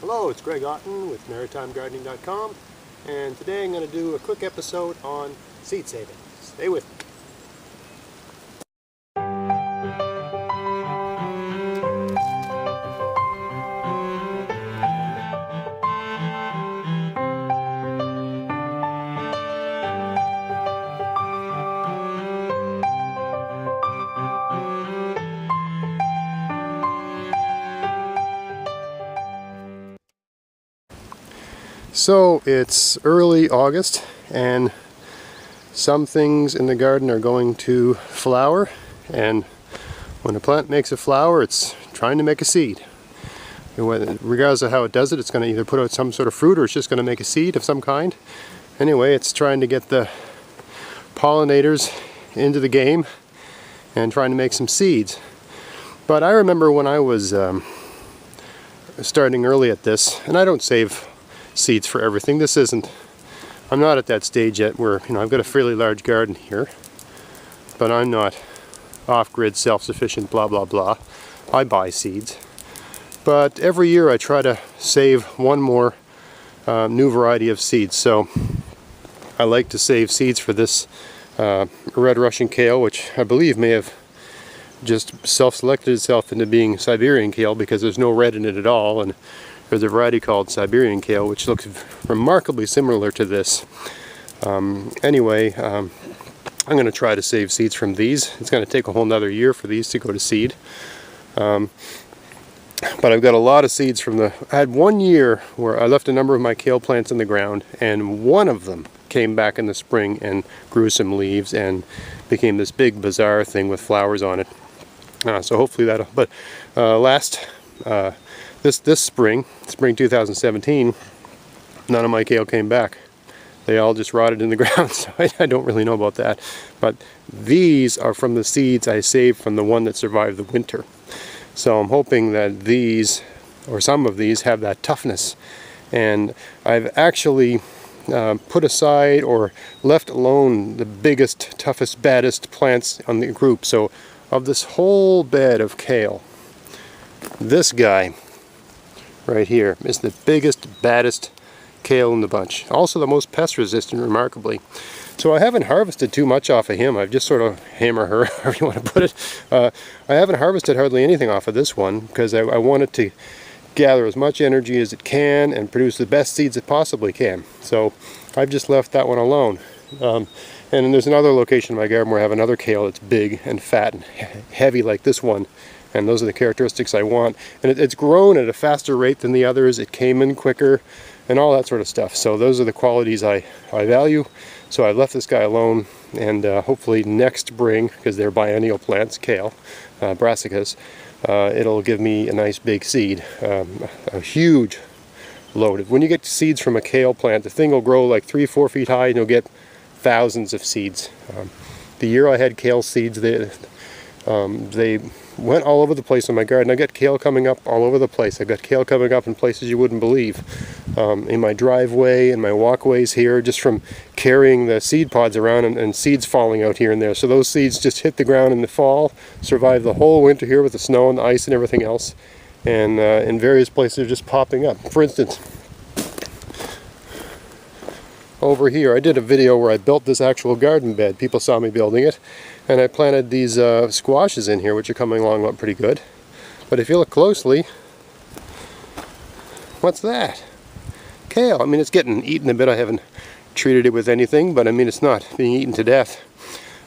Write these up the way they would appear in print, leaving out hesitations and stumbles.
Hello, it's Greg Otten with MaritimeGardening.com, and today I'm going to do a quick episode on seed saving. Stay with me. So it's early August, and some things in the garden are going to flower, and when a plant makes a flower, it's trying to make a seed. Regardless of how it does it, it's going to either put out some sort of fruit or it's just going to make a seed of some kind. Anyway, it's trying to get the pollinators into the game and trying to make some seeds. But I remember when I was starting early at this, and I don't save seeds for everything. I'm not at that stage yet where, I've got a fairly large garden here, but I'm not off-grid, self-sufficient, blah blah blah. I buy seeds. But every year I try to save one more new variety of seeds. So I like to save seeds for this red Russian kale, which I believe may have just self-selected itself into being Siberian kale because there's no red in it at all, and there's a variety called Siberian kale which looks remarkably similar to this. Anyway, I'm going to try to save seeds from these. It's going to take a whole nother year for these to go to seed. But I've got a lot of seeds from I had one year where I left a number of my kale plants in the ground, and one of them came back in the spring and grew some leaves and became this big bizarre thing with flowers on it. So hopefully that'll, but this spring 2017, none of my kale came back. They all just rotted in the ground, so I don't really know about that. But these are from the seeds I saved from the one that survived the winter. So I'm hoping that these, or some of these, have that toughness. And I've actually put aside or left alone the biggest, toughest, baddest plants on the group. So of this whole bed of kale, this guy right here is the biggest, baddest kale in the bunch. Also the most pest resistant, remarkably. So I haven't harvested too much off of him. I've just sort of however you want to put it. I haven't harvested hardly anything off of this one because I want it to gather as much energy as it can and produce the best seeds it possibly can. So I've just left that one alone. And then there's another location in my garden where I have another kale that's big and fat and heavy like this one. And those are the characteristics I want. And it's grown at a faster rate than the others. It came in quicker and all that sort of stuff. So those are the qualities I value. So I've left this guy alone, and hopefully next spring, because they're biennial plants, kale, brassicas, it'll give me a nice big seed, a huge load. When you get seeds from a kale plant, the thing will grow like 3-4 feet high, and you'll get thousands of seeds. The year I had kale seeds, they went all over the place in my garden. I got kale coming up all over the place. I got kale coming up in places you wouldn't believe. In my driveway, in my walkways here, just from carrying the seed pods around and seeds falling out here and there. So those seeds just hit the ground in the fall, survive the whole winter here with the snow and the ice and everything else. And in various places they're just popping up. For instance, over here, I did a video where I built this actual garden bed. People saw me building it. And I planted these squashes in here, which are coming along pretty good. But if you look closely, what's that? Kale. I mean, it's getting eaten a bit. I haven't treated it with anything, but I mean, it's not being eaten to death.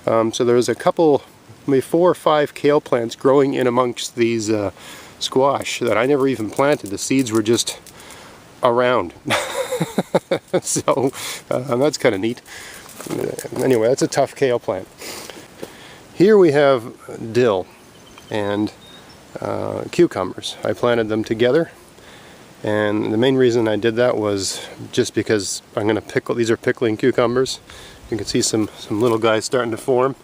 So there's a couple, maybe 4 or 5 kale plants growing in amongst these squash that I never even planted. The seeds were just around. So that's kind of neat. Anyway, that's a tough kale plant. Here we have dill and cucumbers. I planted them together, and the main reason I did that was just because I'm going to pickle. These are pickling cucumbers. You can see some little guys starting to form.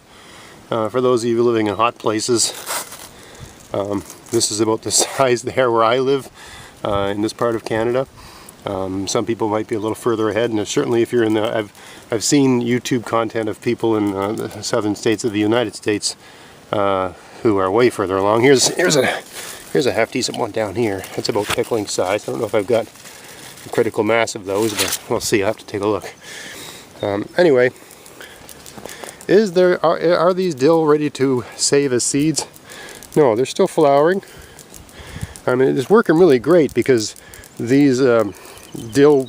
For those of you living in hot places, this is about the size there where I live in this part of Canada. Some people might be a little further ahead, and certainly if you're in the, I've seen YouTube content of people in the southern states of the United States who are way further along. Here's Here's a half decent one down here. That's about pickling size. I don't know if I've got a critical mass of those, but we'll see. I'll have to take a look. Anyway, are these dill ready to save as seeds? No, they're still flowering. I mean, it's working really great because these dill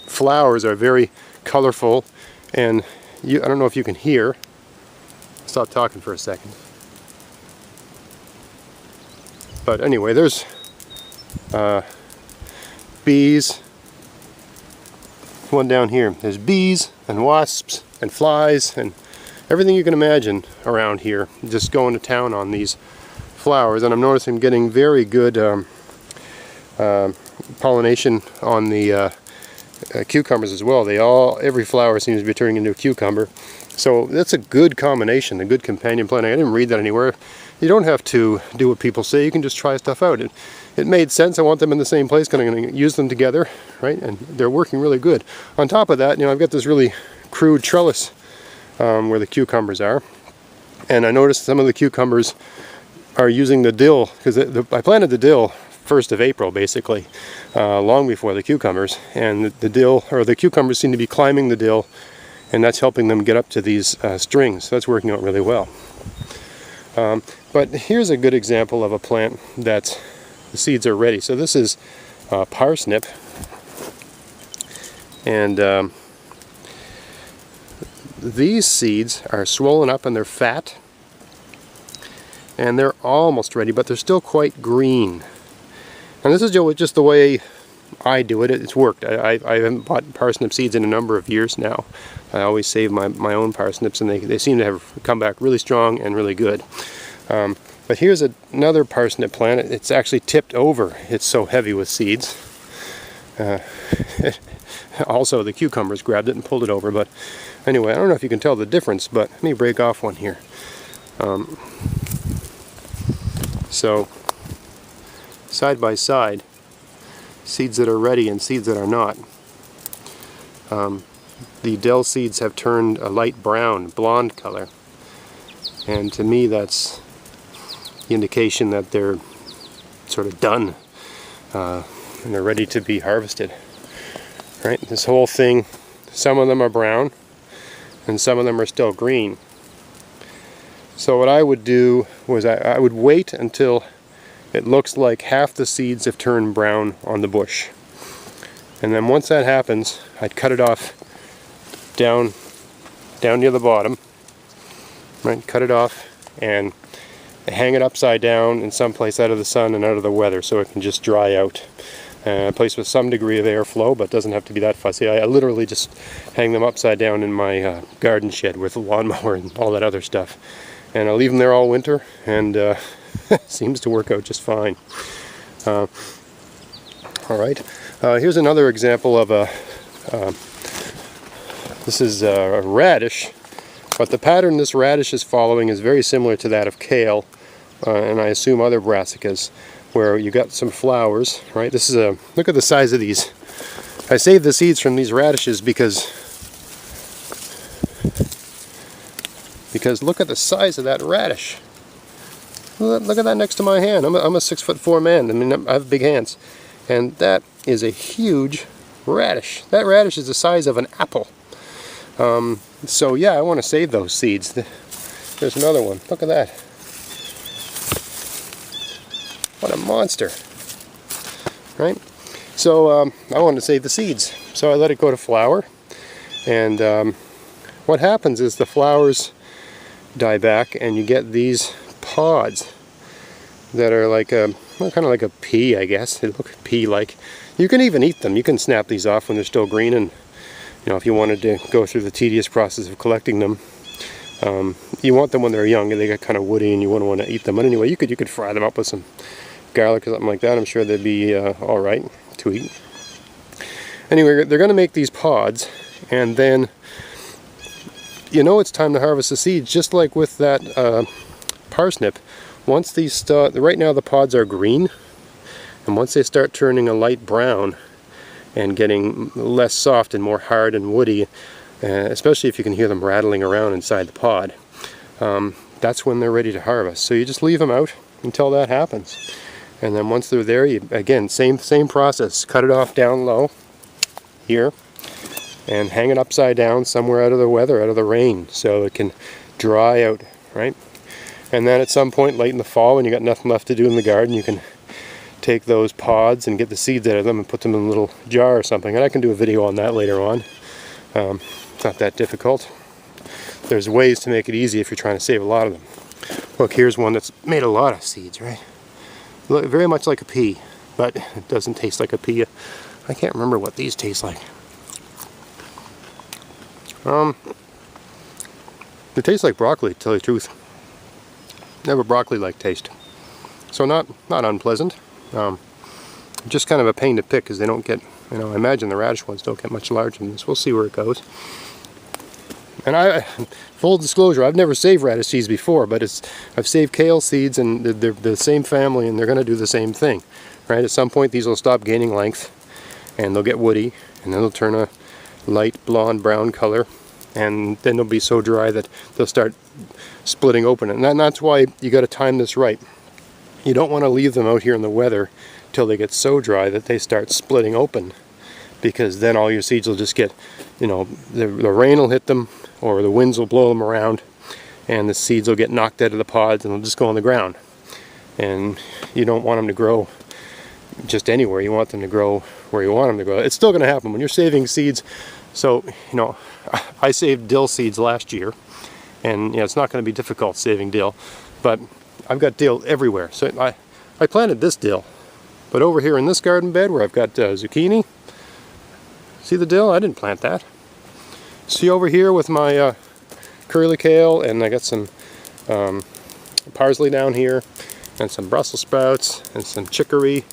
flowers are very colorful, and I don't know if you can hear. Stop talking for a second. But anyway, there's bees. One down here. There's bees and wasps and flies and everything you can imagine around here, just going to town on these flowers. And I'm noticing getting very good pollination on the cucumbers as well. Every flower seems to be turning into a cucumber. So that's a good combination, a good companion planting. I didn't read that anywhere. You don't have to do what people say. You can just try stuff out. It made sense. I want them in the same place. I'm going to use them together, right? And they're working really good. On top of that, I've got this really crude trellis where the cucumbers are. And I noticed some of the cucumbers are using the dill, because I planted the dill 1st of April, basically, long before the cucumbers. And the dill, or the cucumbers, seem to be climbing the dill, and that's helping them get up to these strings. So that's working out really well. But here's a good example of a plant that the seeds are ready. So this is parsnip, and these seeds are swollen up and they're fat, and they're almost ready, but they're still quite green. And this is just the way I do it. It's worked. I haven't bought parsnip seeds in a number of years now. I always save my own parsnips, and they seem to have come back really strong and really good. But here's another parsnip plant. It's actually tipped over. It's so heavy with seeds. Also, the cucumbers grabbed it and pulled it over. But anyway, I don't know if you can tell the difference, but let me break off one here. So, side by side, seeds that are ready and seeds that are not. The dill seeds have turned a light brown, blonde color. And to me, that's the indication that they're sort of done and they're ready to be harvested. Right? This whole thing, some of them are brown and some of them are still green. So what I would do was I would wait until it looks like half the seeds have turned brown on the bush. And then once that happens, I'd cut it off down near the bottom. Right? Cut it off and hang it upside down in some place out of the sun and out of the weather so it can just dry out. A place with some degree of airflow, but doesn't have to be that fussy. I literally just hang them upside down in my garden shed with a lawnmower and all that other stuff. And I'll leave them there all winter, and seems to work out just fine. Alright, here's another example of this is a radish, but the pattern this radish is following is very similar to that of kale, and I assume other brassicas, where you got some flowers, right? This is look at the size of these. I saved the seeds from these radishes because look at the size of that radish. Look at that next to my hand. I'm a 6'4" man. I mean, I have big hands. And that is a huge radish. That radish is the size of an apple. So yeah, I want to save those seeds. There's another one. Look at that. What a monster. Right? So I wanted to save the seeds. So I let it go to flower. And what happens is the flowers die back and you get these pods that are like well, kind of like a pea, I guess. They look pea-like. You can even eat them. You can snap these off when they're still green, and if you wanted to go through the tedious process of collecting them, you want them when they're young and they get kind of woody and you wouldn't want to eat them. But anyway, you could fry them up with some garlic or something like that. I'm sure they'd be all right to eat. Anyway, they're going to make these pods, and then it's time to harvest the seeds, just like with that parsnip. Once these start, right now the pods are green, and once they start turning a light brown and getting less soft and more hard and woody, especially if you can hear them rattling around inside the pod, that's when they're ready to harvest. So you just leave them out until that happens. And then once they're there, you, again, same process. Cut it off down low here and hang it upside down somewhere out of the weather, out of the rain, so it can dry out, right? And then at some point late in the fall, when you got nothing left to do in the garden, you can take those pods and get the seeds out of them and put them in a little jar or something. And I can do a video on that later on. It's not that difficult. There's ways to make it easy if you're trying to save a lot of them. Look, here's one that's made a lot of seeds, right? Look, very much like a pea, but it doesn't taste like a pea. I can't remember what these taste like. They taste like broccoli, to tell you the truth. They have a broccoli-like taste. So not unpleasant. Just kind of a pain to pick because they don't get, you know, I imagine the radish ones don't get much larger than this. We'll see where it goes. And full disclosure, I've never saved radish seeds before, but I've saved kale seeds, and they're the same family, and they're going to do the same thing, right? At some point, these will stop gaining length, and they'll get woody, and then they'll turn a light blonde brown color, and then they'll be so dry that they'll start splitting open. And that's why you got to time this right. You don't want to leave them out here in the weather till they get so dry that they start splitting open, because then all your seeds will just get, you know, the rain will hit them, or the winds will blow them around, and the seeds will get knocked out of the pods and they'll just go on the ground. And you don't want them to grow just anywhere. You want them to grow where you want them to grow. It's still going to happen when you're saving seeds. So, you know, I saved dill seeds last year, and you know, it's not going to be difficult saving dill, but I've got dill everywhere. So I planted this dill, but over here in this garden bed where I've got zucchini, see the dill? I didn't plant that. See over here with my curly kale, and I got some parsley down here, and some Brussels sprouts, and some chicory,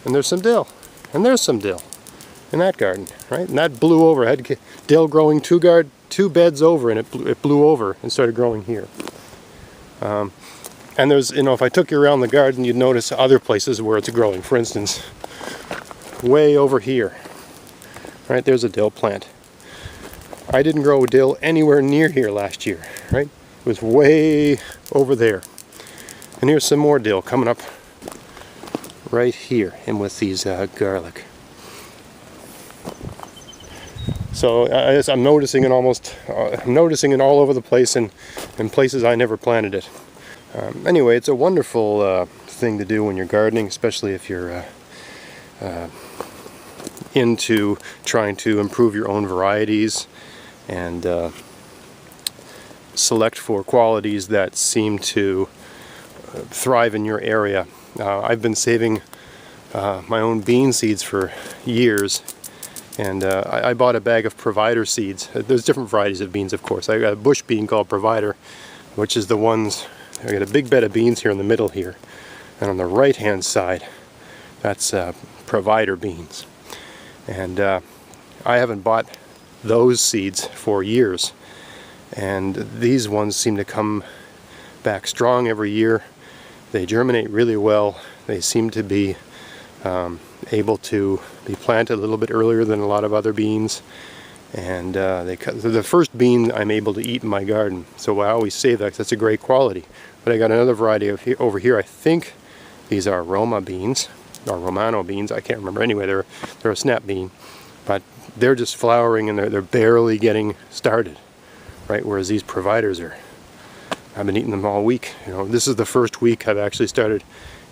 and there's some dill, and there's some dill in that garden, right? And that blew over. I had dill growing two beds over, and it blew over and started growing here. And there's, you know, if I took you around the garden, you'd notice other places where it's growing. For instance, way over here, right? There's a dill plant. I didn't grow dill anywhere near here last year, right? It was way over there. And here's some more dill coming up right here, and with these garlic. So I'm noticing it I'm noticing it all over the place, and in places I never planted it. Anyway, it's a wonderful thing to do when you're gardening, especially if you're into trying to improve your own varieties and select for qualities that seem to thrive in your area. I've been saving my own bean seeds for years, and I bought a bag of Provider seeds. There's different varieties of beans, of course. I got a bush bean called Provider, which is the ones, I got a big bed of beans here in the middle here, and on the right hand side that's Provider beans. And I haven't bought those seeds for years, and these ones seem to come back strong every year. They germinate really well. They seem to be able to be planted a little bit earlier than a lot of other beans, and they're the first bean I'm able to eat in my garden, so I always say that 'cause that's a great quality. But I got another variety over here. I think these are Roma beans or Romano beans. I can't remember. Anyway, they're a snap bean, but they're just flowering, and they're barely getting started, right? Whereas these Providers are, I've been eating them all week. You know, this is the first week I've actually started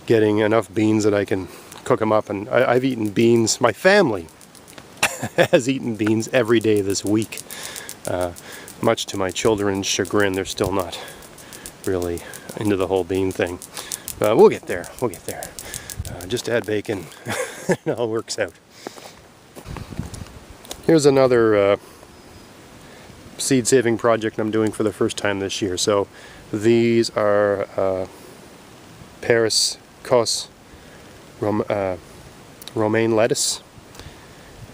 getting enough beans that I can cook them up, and I've eaten beans. My family has eaten beans every day this week, much to my children's chagrin. They're still not really into the whole bean thing. We'll get there. We'll get there. Just add bacon, it all works out. Here's another seed saving project I'm doing for the first time this year. So these are Paris Cos romaine lettuce,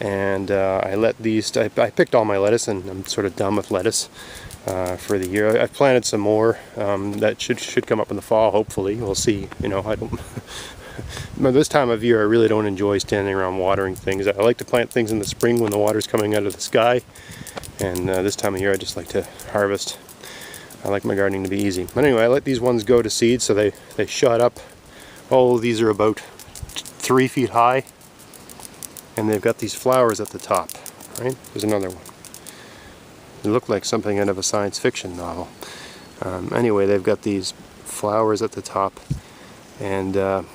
and I picked all my lettuce, and I'm sort of done with lettuce for the year. I've planted some more that should come up in the fall, hopefully. We'll see. You know, I don't this time of year I really don't enjoy standing around watering things. I like to plant things in the spring when the water's coming out of the sky, and this time of year I just like to harvest. I like my gardening to be easy. But anyway, I let these ones go to seed, so they shot up Oh, these are about 3 feet high, and they've got these flowers at the top, right? There's another one. They look like something out of a science fiction novel. Anyway, they've got these flowers at the top, and I've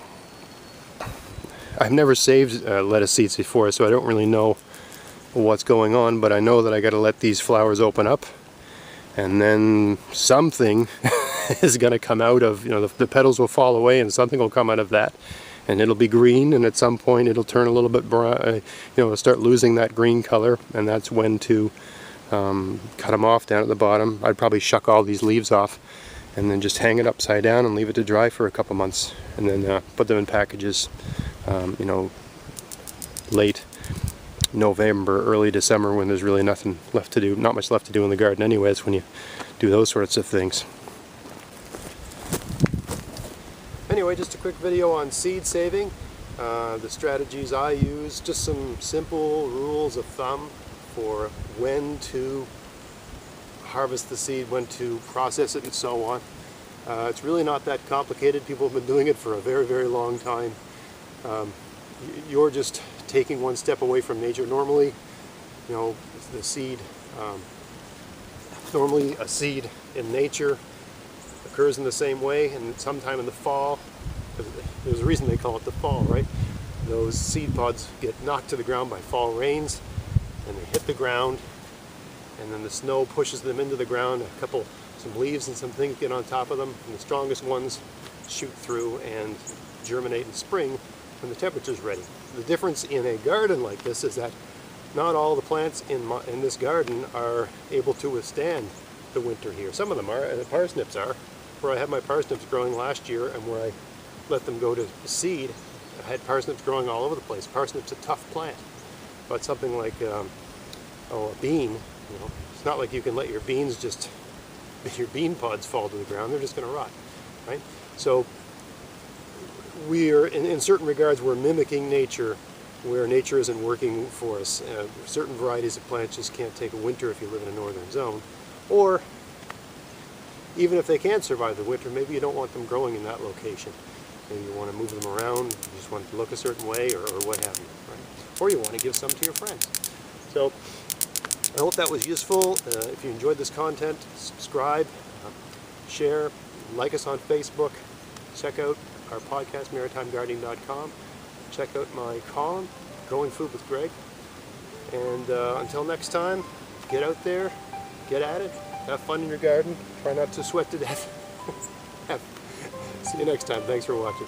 never saved lettuce seeds before, so I don't really know what's going on, but I know that I got to let these flowers open up, and then something is going to come out of, the petals will fall away and something will come out of that, and it'll be green, and at some point it'll turn a little bit brown, it'll start losing that green color, and that's when to cut them off down at the bottom. I'd probably shuck all these leaves off and then just hang it upside down and leave it to dry for a couple months, and then put them in packages, late November, early December, when there's really nothing left to do, not much left to do in the garden anyways, when you do those sorts of things. Anyway, just a quick video on seed saving, the strategies I use, just some simple rules of thumb for when to harvest the seed, when to process it, and so on. It's really not that complicated. People have been doing it for a very, very long time. You're just taking one step away from nature. Normally, the seed, normally a seed in nature occurs in the same way, and sometime in the fall, there's a reason they call it the fall, right? Those seed pods get knocked to the ground by fall rains, and they hit the ground, and then the snow pushes them into the ground. Some leaves and some things get on top of them, and the strongest ones shoot through and germinate in spring when the temperature's ready. The difference in a garden like this is that not all the plants in this garden are able to withstand the winter here. Some of them are, and the parsnips are. Where I had my parsnips growing last year and where I let them go to seed, I had parsnips growing all over the place. Parsnip's a tough plant, but something like a bean, it's not like you can let your bean pods fall to the ground. They're just going to rot, right? So we're, in certain regards, we're mimicking nature where nature isn't working for us. Certain varieties of plants just can't take a winter if you live in a northern zone. Or even if they can survive the winter, maybe you don't want them growing in that location. Maybe you want to move them around, you just want it to look a certain way, or what have you, right? Or you want to give some to your friends. So I hope that was useful. If you enjoyed this content, subscribe, share, like us on Facebook, check out our podcast, maritimegardening.com. Check out my column, Growing Food with Greg. And until next time, get out there, get at it, have fun in your garden, try not to sweat to death. See you next time. Thanks for watching.